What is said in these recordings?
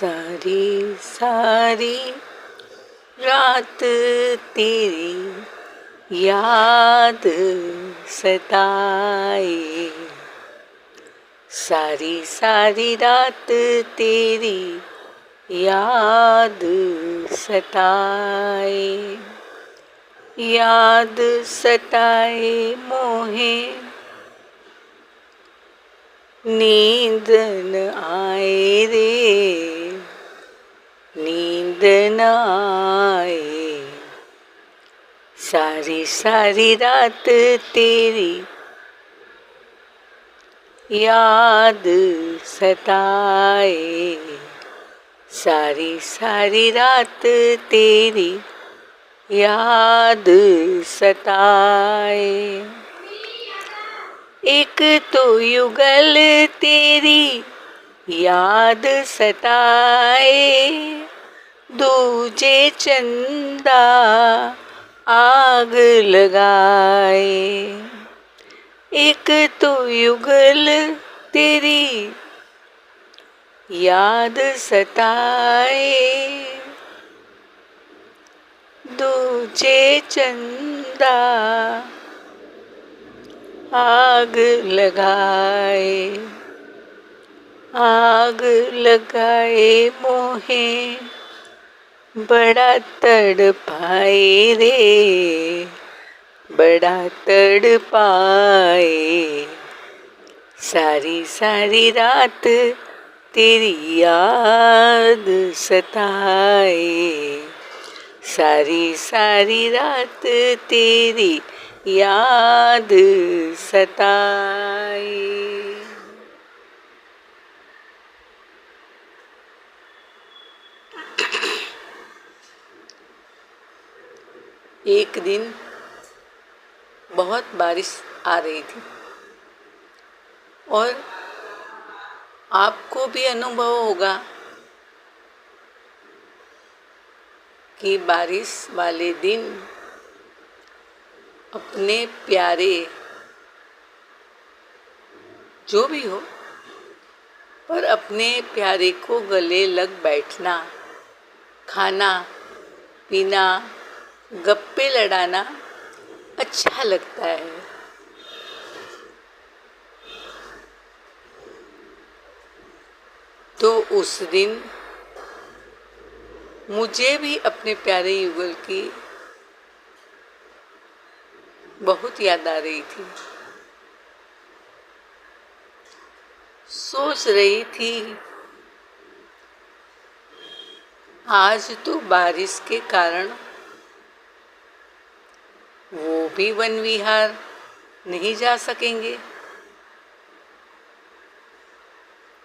सारी सारी रात तेरी याद सताए, सारी सारी रात तेरी याद सताए, याद सताए मोहे नींद न आए रे, नींद न आए, सारी सारी रात तेरी याद सताए, सारी सारी रात तेरी याद सताए। एक तो युगल तेरी याद सताए, दूजे चंदा आग लगाए। एक तो युगल तेरी याद सताए, दूजे चंदा आग लगाए, आग लगाए मोहे बड़ा तड़पाए रे, बड़ा तड़पाए, सारी सारी रात तेरी याद सताए, सारी सारी रात तेरी याद सताए। एक दिन बहुत बारिश आ रही थी और आपको भी अनुभव होगा कि बारिश वाले दिन अपने प्यारे जो भी हो पर अपने प्यारे को गले लग बैठना, खाना पीना, गप्पे लड़ाना अच्छा लगता है। तो उस दिन मुझे भी अपने प्यारे युगल की बहुत याद आ रही थी। सोच रही थी आज तो बारिश के कारण वो भी वन विहार नहीं जा सकेंगे,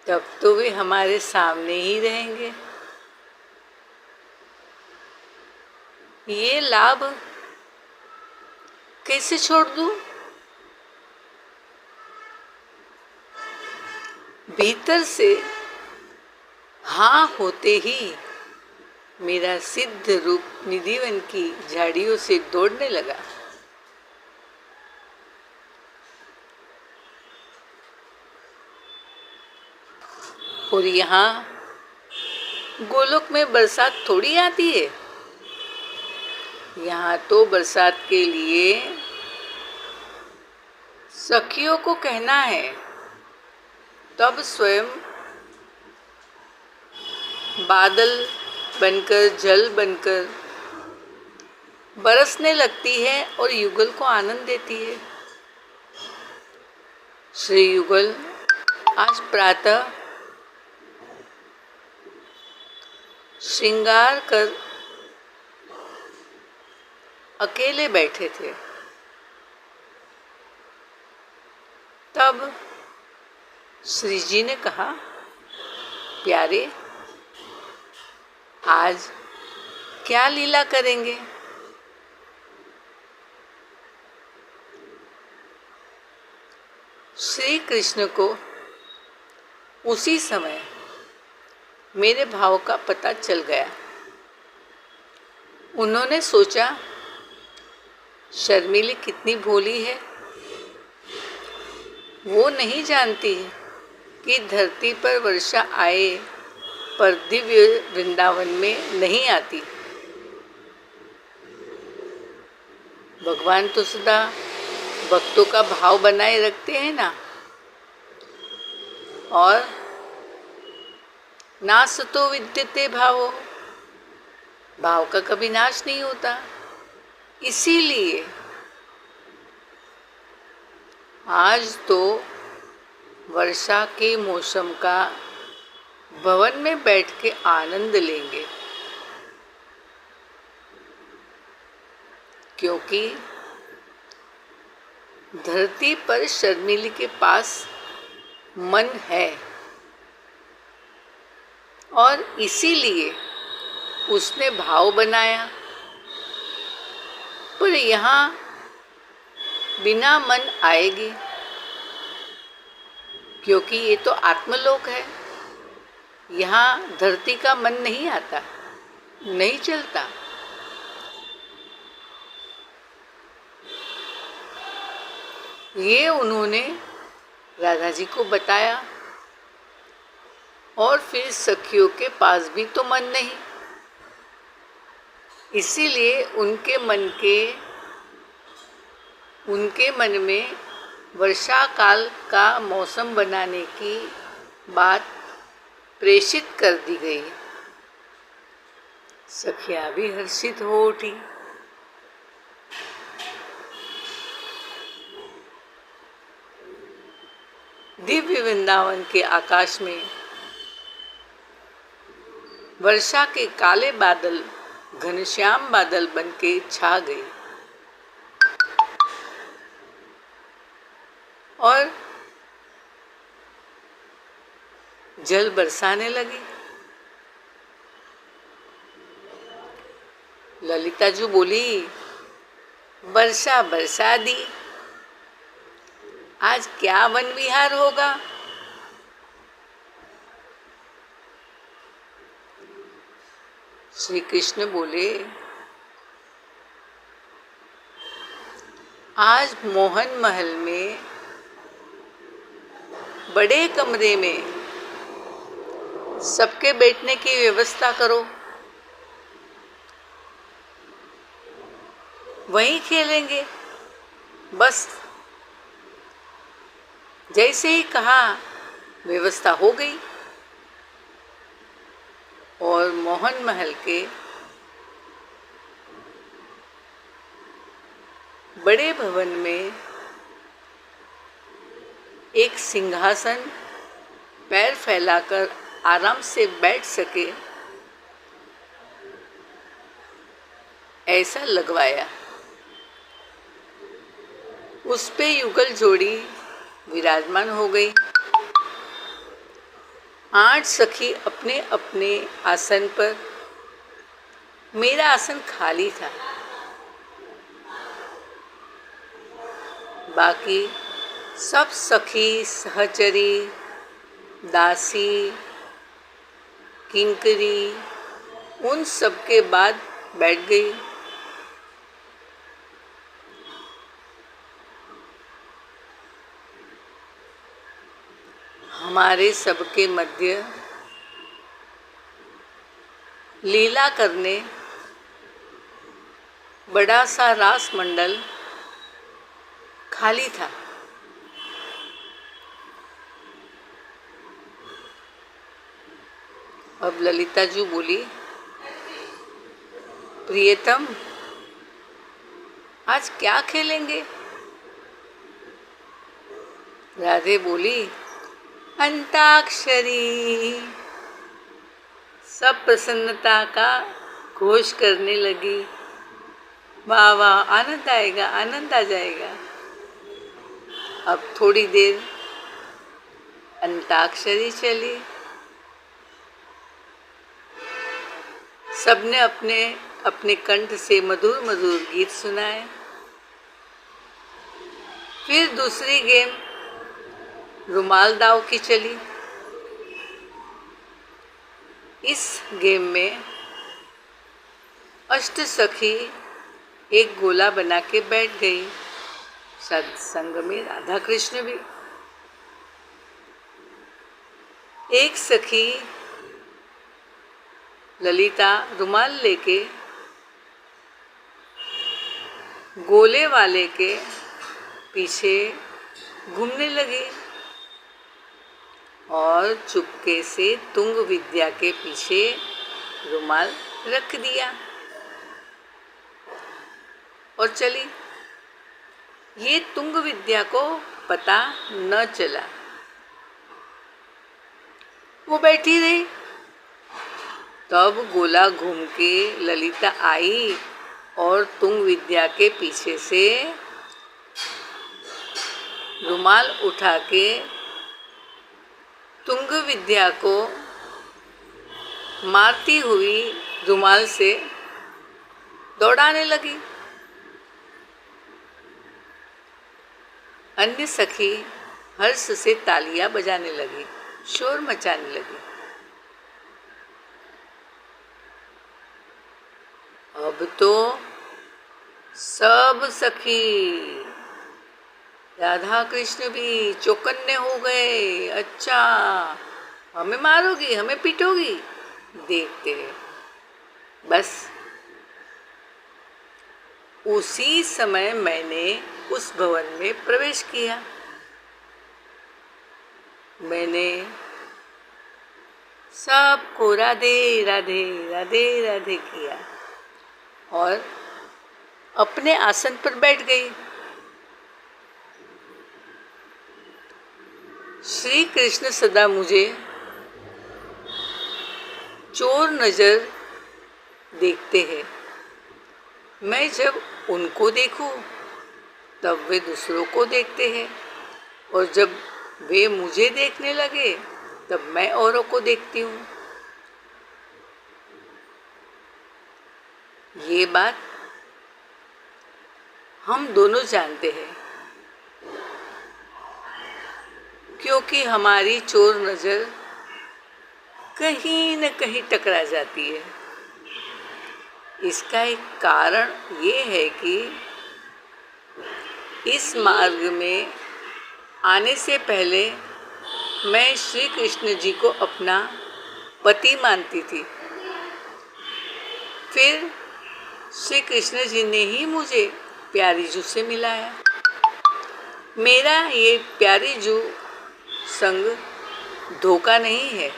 तब तो वे हमारे सामने ही रहेंगे। ये लाभ कैसे छोड़ दूं? भीतर से हाँ होते ही मेरा सिद्ध रूप निधिवन की झाड़ियों से दौड़ने लगा। और यहाँ गोलोक में बरसात थोड़ी आती है, यहाँ तो बरसात के लिए सखियों को कहना है, तब स्वयं बादल बनकर जल बनकर बरसने लगती है और युगल को आनंद देती है। श्री युगल आज प्रातः श्रृंगार कर अकेले बैठे थे, तब श्री जी ने कहा, प्यारे आज क्या लीला करेंगे? श्री कृष्ण को उसी समय मेरे भाव का पता चल गया। उन्होंने सोचा शर्मिली कितनी भोली है, वो नहीं जानती कि धरती पर वर्षा आए पर दिव्य वृंदावन में नहीं आती। भगवान तो सदा भक्तों का भाव बनाए रखते हैं ना, और नासतो विद्यते भावो, भाव का कभी नाश नहीं होता। इसीलिए आज तो वर्षा के मौसम का भवन में बैठ के आनंद लेंगे, क्योंकि धरती पर शर्मिली के पास मन है और इसीलिए उसने भाव बनाया। पर यहाँ बिना मन आएगी, क्योंकि ये तो आत्मलोक है। यहाँ धरती का मन नहीं आता, नहीं चलता। ये उन्होंने राधा जी को बताया, और फिर सखियों के पास भी तो मन नहीं, इसीलिए उनके मन में वर्षा काल का मौसम बनाने की बात प्रेषित कर दी गई। सखियाँ भी हर्षित हो उठी। दिव्य वृंदावन के आकाश में वर्षा के काले बादल घनश्याम बादल बनके छा गए और जल बरसाने लगी। ललिता जी बोली, वर्षा बरसा दी, आज क्या वन विहार होगा। श्री कृष्ण बोले, आज मोहन महल में बड़े कमरे में सबके बैठने की व्यवस्था करो, वहीं खेलेंगे। बस जैसे ही कहा व्यवस्था हो गई, और मोहन महल के बड़े भवन में एक सिंहासन पैर फैलाकर आराम से बैठ सके ऐसा लगवाया। उस पे युगल जोड़ी विराजमान हो गई। 8 सखी अपने अपने आसन पर, मेरा आसन खाली था, बाकी सब सखी, सहचरी, दासी, किंकरी उन सब के बाद बैठ गई। हमारे सबके मध्य लीला करने बड़ा सा रास मंडल खाली था। अब ललिता जी बोली, प्रियतम आज क्या खेलेंगे। राधे बोली, अंताक्षरी। सब प्रसन्नता का घोष करने लगी, वाह वाह, आनंद आएगा, आनंद आ जाएगा। अब थोड़ी देर अंताक्षरी चली। सबने अपने अपने कंठ से मधुर मधुर गीत सुनाए। फिर दूसरी गेम रुमाल दाव की चली। इस गेम में अष्ट सखी एक गोला बना के बैठ गई, सत्संग में राधा कृष्ण भी। एक सखी ललिता रुमाल लेके गोले वाले के पीछे घूमने लगी और चुपके से तुंग विद्या के पीछे रुमाल रख दिया और चली। ये तुंग विद्या को पता न चला, वो बैठी रही। तब गोला घूम के ललिता आई और तुंग विद्या के पीछे से रुमाल उठा के तुंग विद्या को मारती हुई रुमाल से दौड़ाने लगी। अन्य सखी हर्ष से तालियां बजाने लगी, शोर मचाने लगी। अब तो सब सखी, राधा कृष्ण भी चौकन्ने हो गए। अच्छा, हमें मारोगी, हमें पीटोगी, देखते हैं। बस उसी समय मैंने उस भवन में प्रवेश किया। मैंने सबको राधे राधे राधे राधे किया और अपने आसन पर बैठ गई। श्री कृष्ण सदा मुझे चोर नज़र देखते हैं। मैं जब उनको देखूं तब वे दूसरों को देखते हैं, और जब वे मुझे देखने लगे तब मैं औरों को देखती हूँ। ये बात हम दोनों जानते हैं, क्योंकि हमारी चोर नज़र कहीं न कहीं टकरा जाती है। इसका एक कारण ये है कि इस मार्ग में आने से पहले मैं श्री कृष्ण जी को अपना पति मानती थी। फिर श्री कृष्ण जी ने ही मुझे प्यारी जू से मिलाया। मेरा ये प्यारी जू संग धोखा नहीं है,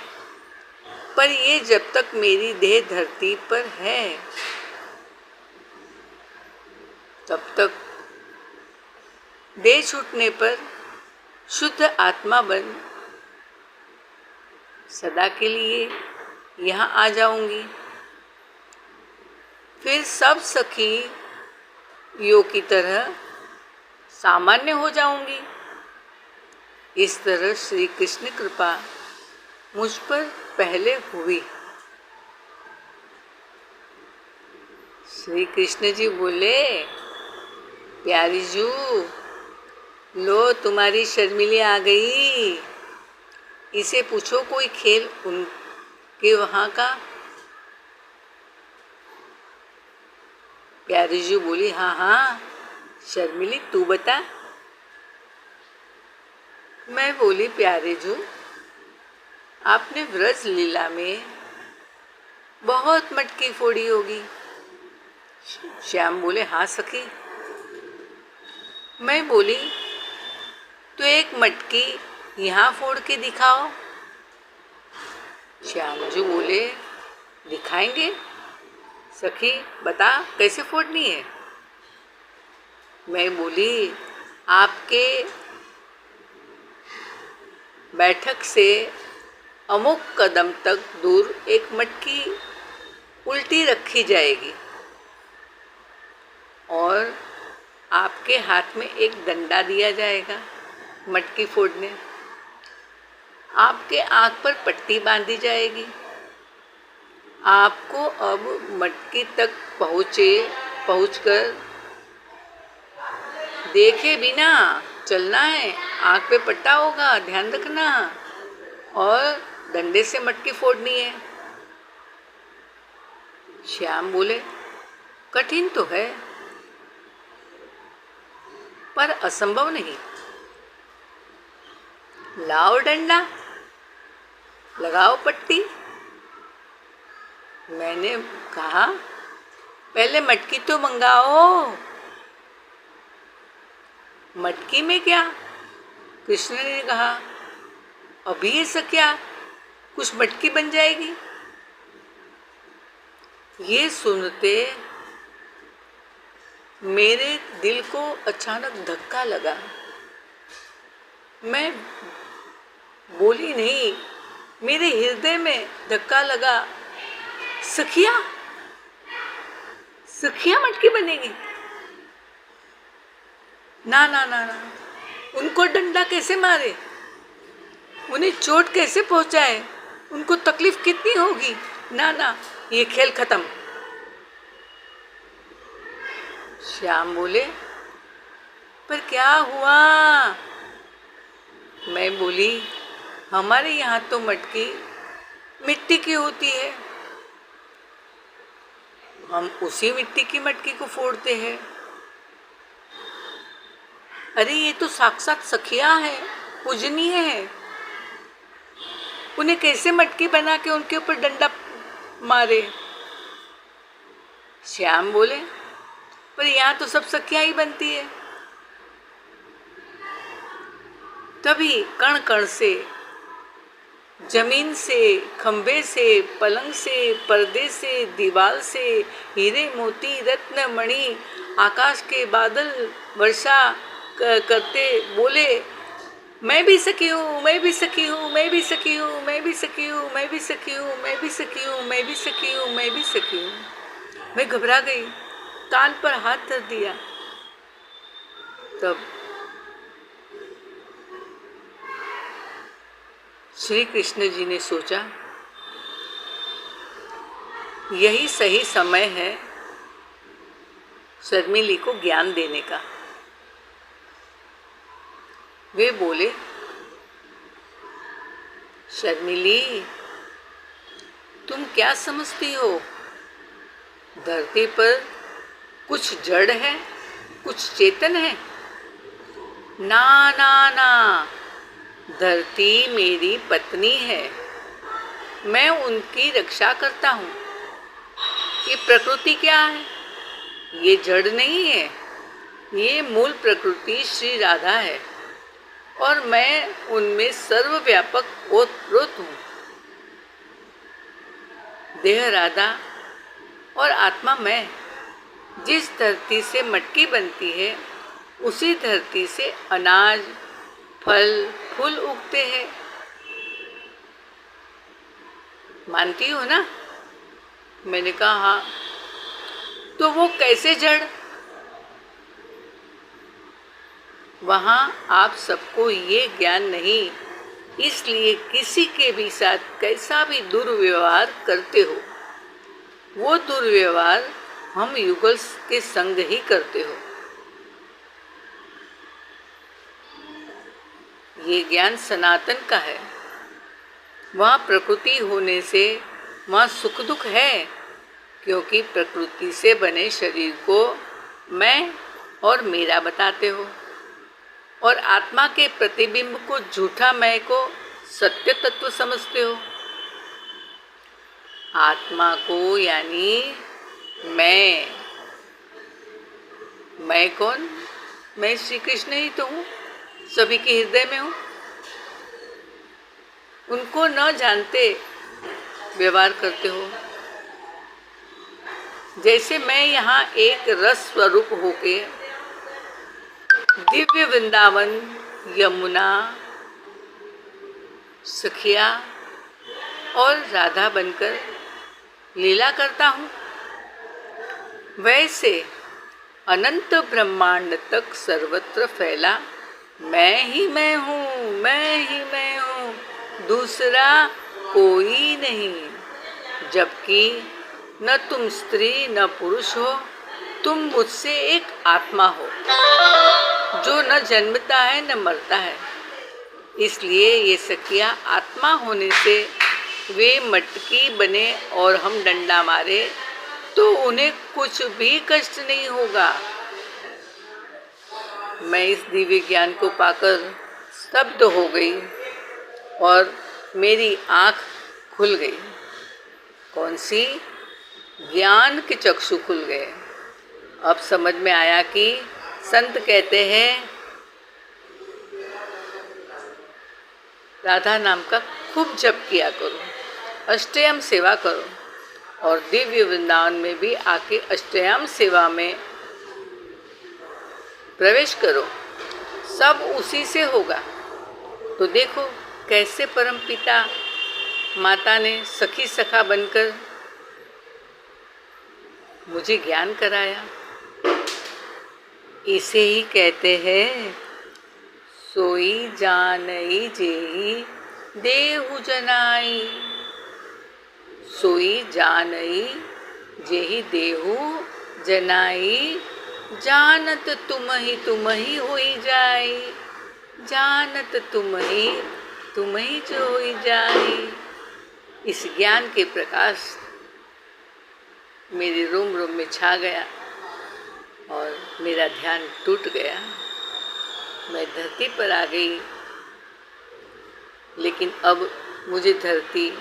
पर ये जब तक मेरी देह धरती पर है तब तक देह छूटने पर शुद्ध आत्मा बन सदा के लिए यहाँ आ जाऊंगी। फिर सब सखी यो की तरह सामान्य हो जाऊंगी। इस तरह श्री कृष्ण कृपा मुझ पर पहले हुई। श्री कृष्ण जी बोले, प्यारी जू, लो तुम्हारी शर्मिली आ गई, इसे पूछो कोई खेल उनके वहाँ का। प्यारी जू बोली, हाँ हाँ शर्मिली, तू बता। मैं बोली, प्यारे जू, आपने व्रज लीला में बहुत मटकी फोड़ी होगी। श्याम बोले, हाँ सखी। मैं बोली, तो एक मटकी यहाँ फोड़ के दिखाओ। श्याम जी बोले, दिखाएंगे सखी, बता कैसे फोड़नी है। मैं बोली, आपके बैठक से अमुक कदम तक दूर एक मटकी उल्टी रखी जाएगी और आपके हाथ में एक डंडा दिया जाएगा मटकी फोड़ने। आपके आँख पर पट्टी बांधी जाएगी। आपको अब मटकी तक पहुंचकर देखे बिना चलना है। आँख पे पट्टा होगा, ध्यान रखना, और डंडे से मटकी फोड़नी है। श्याम बोले, कठिन तो है पर असंभव नहीं। लाओ डंडा, लगाओ पट्टी, मैंने कहा, पहले मटकी तो मंगाओ। मटकी में क्या? कृष्ण ने कहा, अभी ऐसा क्या, कुछ मटकी बन जाएगी। ये सुनते मेरे दिल को अचानक धक्का लगा। मैं बोली नहीं, मेरे हृदय में धक्का लगा। सखिया, सखिया मटकी बनेगी? ना ना ना ना, उनको डंडा कैसे मारे, उन्हें चोट कैसे पहुंचाए, उनको तकलीफ कितनी होगी। ना ना, ये खेल खत्म। श्याम बोले, पर क्या हुआ? मैं बोली, हमारे यहाँ तो मटकी मिट्टी की होती है, हम उसी मिट्टी की मटकी को फोड़ते हैं। अरे ये तो साक्षात सखिया है, पूजनीय है, उन्हें कैसे मटकी बना के उनके ऊपर डंडा मारे। श्याम बोले, पर यहाँ तो सब सखिया ही बनती है। तभी कण कण से, जमीन से, खंबे से, पलंग से, पर्दे से, दीवार से, हीरे मोती रत्न मणि, आकाश के बादल वर्षा करते बोले, मैं भी सखी हूँ, मैं भी सखी हूँ, मैं भी सखी हूँ, मैं भी सखी हूँ, मैं भी सखी हूँ, मैं भी सखी हूँ, मैं भी सखी हूँ, मैं भी सखी हूँ। मैं घबरा गई, कान पर हाथ धर दिया। तब श्री कृष्ण जी ने सोचा, यही सही समय है शर्मिली को ज्ञान देने का। वे बोले, शर्मिली, तुम क्या समझती हो? धरती पर कुछ जड़ है, कुछ चेतन है? ना ना ना, धरती मेरी पत्नी है, मैं उनकी रक्षा करता हूँ। ये प्रकृति क्या है? ये जड़ नहीं है, ये मूल प्रकृति श्री राधा है, और मैं उनमें सर्वव्यापक ओतप्रोत हूँ। देह राधा और आत्मा मैं। जिस धरती से मटकी बनती है, उसी धरती से अनाज, फल, फूल उगते हैं। मानती हो ना? मैंने कहा, हाँ। तो वो कैसे जड़? वहाँ आप सबको ये ज्ञान नहीं, इसलिए किसी के भी साथ कैसा भी दुर्व्यवहार करते हो, वो दुर्व्यवहार हम युगल के संग ही करते हो। ये ज्ञान सनातन का है। वहाँ प्रकृति होने से वहाँ सुख दुख है, क्योंकि प्रकृति से बने शरीर को मैं और मेरा बताते हो, और आत्मा के प्रतिबिंब को झूठा मैं को सत्य तत्व समझते हो। आत्मा को यानी मैं कौन? मैं श्री कृष्ण ही तो हूँ, सभी के हृदय में हूँ। उनको न जानते व्यवहार करते हो। जैसे मैं यहाँ एक रस स्वरूप होके दिव्य वृंदावन, यमुना, सखिया और राधा बनकर लीला करता हूँ, वैसे अनंत ब्रह्मांड तक सर्वत्र फैला मैं ही मैं हूँ, मैं ही मैं हूँ, दूसरा कोई नहीं। जबकि न तुम स्त्री न पुरुष हो, तुम मुझसे एक आत्मा हो, जो न जन्मता है न मरता है। इसलिए ये सखिया आत्मा होने से वे मटकी बने और हम डंडा मारे तो उन्हें कुछ भी कष्ट नहीं होगा। मैं इस दिव्य ज्ञान को पाकर स्तब्ध हो गई और मेरी आँख खुल गई। कौन सी? ज्ञान के चक्षु खुल गए। अब समझ में आया कि संत कहते हैं राधा नाम का खूब जप किया करो, अष्टयाम सेवा करो, और दिव्य वृंदावन में भी आके अष्टयाम सेवा में प्रवेश करो, सब उसी से होगा। तो देखो कैसे परमपिता माता ने सखी सखा बनकर मुझे ज्ञान कराया। इसे ही कहते हैं सोई जानई जेहि देहु जनाई। सोई जानई जेहि देहु जनाई, जानत तुम ही होई जाई। जानत तुम ही जो होई जाई। इस ज्ञान के प्रकाश मेरे रोम रोम में छा गया और मेरा ध्यान टूट गया। मैं धरती पर आ गई, लेकिन अब मुझे धरती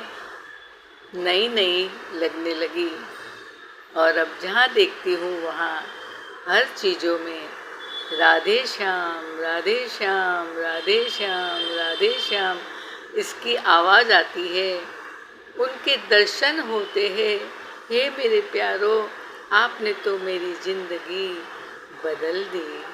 नई नई लगने लगी, और अब जहाँ देखती हूँ वहाँ हर चीज़ों में राधे श्याम राधे श्याम राधे श्याम राधे श्याम इसकी आवाज़ आती है, उनके दर्शन होते हैं। हे मेरे प्यारो, आपने तो मेरी ज़िंदगी बदल दी।